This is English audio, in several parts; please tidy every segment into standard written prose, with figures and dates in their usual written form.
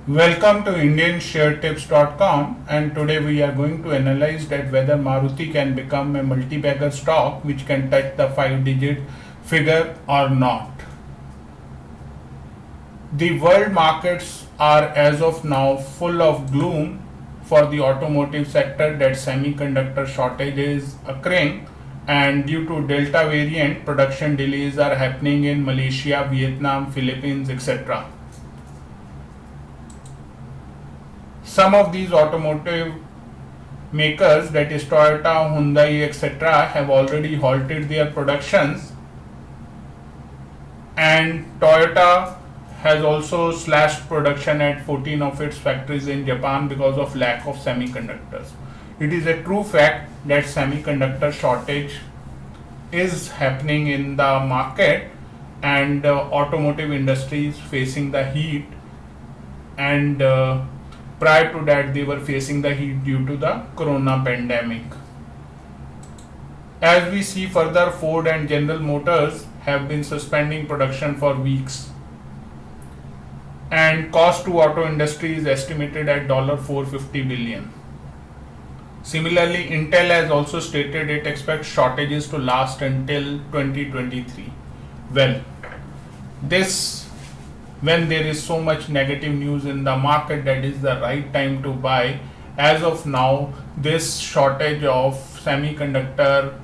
Welcome to IndianShareTips.com, and today we are going to analyze that whether Maruti can become a multi-bagger stock which can touch the 5-digit figure or not. The world markets are as of now full of gloom for the automotive sector that semiconductor shortage is occurring, and due to Delta variant production delays are happening in Malaysia, Vietnam, Philippines, etc. Some of these automotive makers, that is Toyota, Hyundai, etc., have already halted their productions, and Toyota has also slashed production at 14 of its factories in Japan because of lack of semiconductors. It is a true fact that semiconductor shortage is happening in the market, and automotive industry is facing the heat, and prior to that they were facing the heat due to the corona pandemic. As we see further, Ford and General Motors have been suspending production for weeks, and cost to auto industry is estimated at $450 billion. Similarly, Intel has also stated it expects shortages to last until 2023. Well, this when there is so much negative news in the market, that is the right time to buy. As of now, this shortage of semiconductor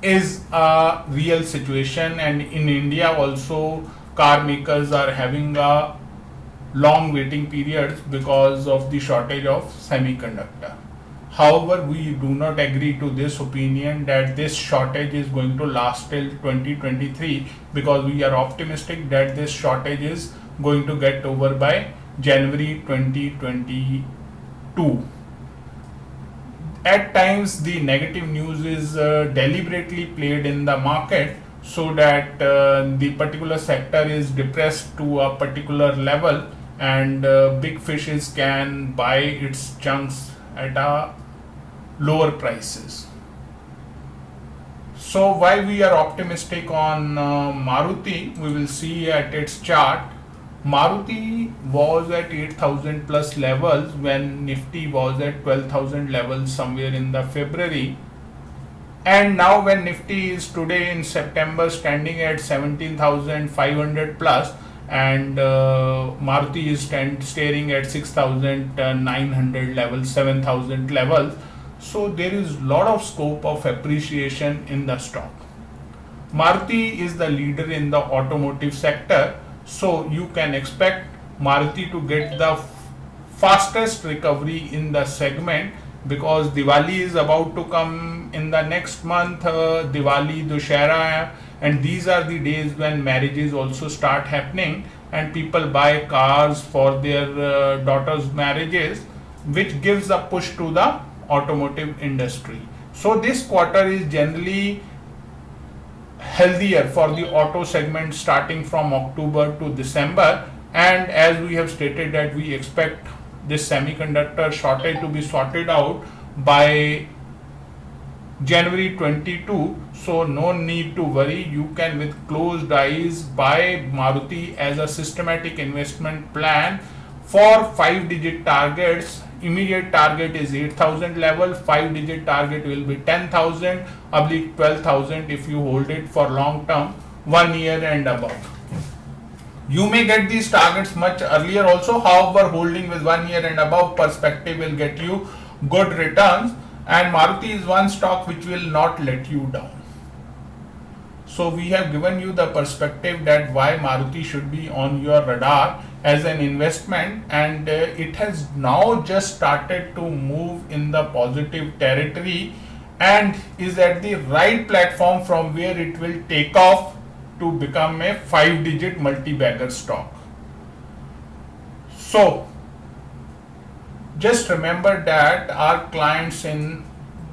is a real situation, and in India also car makers are having a long waiting periods because of the shortage of semiconductor. However, we do not agree to this opinion that this shortage is going to last till 2023, because we are optimistic that this shortage is going to get over by January 2022. At times, the negative news is deliberately played in the market so that the particular sector is depressed to a particular level, and big fishes can buy its chunks at a lower prices. So why we are optimistic on Maruti, we will see at its chart. Maruti was at 8,000 plus levels when Nifty was at 12,000 levels somewhere in the February, and now when Nifty is today in September standing at 17,500 plus, and Maruti is staring at 6,900 levels, 7,000 levels. So there is lot of scope of appreciation in the stock. Maruti is the leader in the automotive sector, so you can expect Maruti to get the fastest recovery in the segment, because Diwali is about to come in the next month, Diwali, Dussehra, and these are the days when marriages also start happening, and people buy cars for their daughters' marriages, which gives a push to the automotive industry. So this quarter is generally healthier for the auto segment starting from October to December, and as we have stated that we expect this semiconductor shortage to be sorted out by January 22, so no need to worry. You can with closed eyes buy Maruti as a systematic investment plan for 5-digit targets. Immediate target is 8,000 level, 5-digit target will be 10,000 oblique 12,000 if you hold it for long term, 1 year and above. You may get these targets much earlier also, however holding with 1 year and above perspective will get you good returns, and Maruti is one stock which will not let you down. So we have given you the perspective that why Maruti should be on your radar as an investment, and it has now just started to move in the positive territory and is at the right platform from where it will take off to become a 5-digit multi-bagger stock. So just remember that our clients in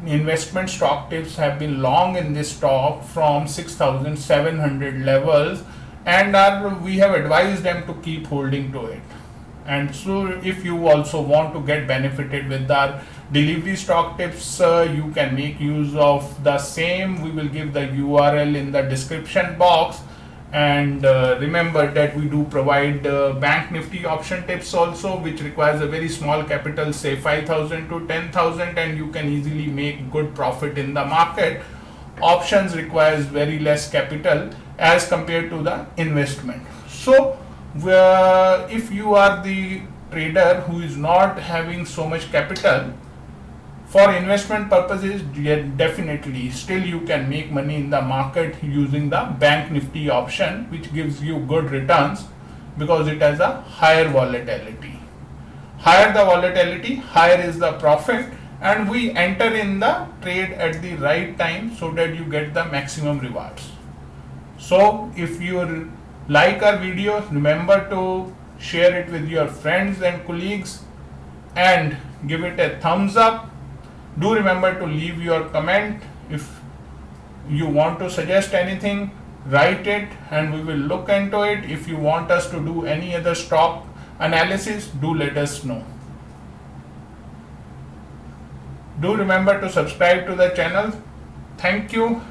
investment stock tips have been long in this stock from 6,700 levels, and we have advised them to keep holding to it. And so if you also want to get benefited with our delivery stock tips, you can make use of the same. We will give the URL in the description box, And remember that we do provide bank nifty option tips also, which requires a very small capital, say 5,000 to 10,000, and you can easily make good profit in the market. Options requires very less capital as compared to the investment. So if you are the trader who is not having so much capital, for investment purposes, definitely still you can make money in the market using the bank nifty option, which gives you good returns because it has a higher volatility. Higher the volatility, higher is the profit, and we enter in the trade at the right time so that you get the maximum rewards. So if you like our video, remember to share it with your friends and colleagues and give it a thumbs up. Do remember to leave your comment. If you want to suggest anything, write it and we will look into it. If you want us to do any other stock analysis, do let us know. Do remember to subscribe to the channel. Thank you.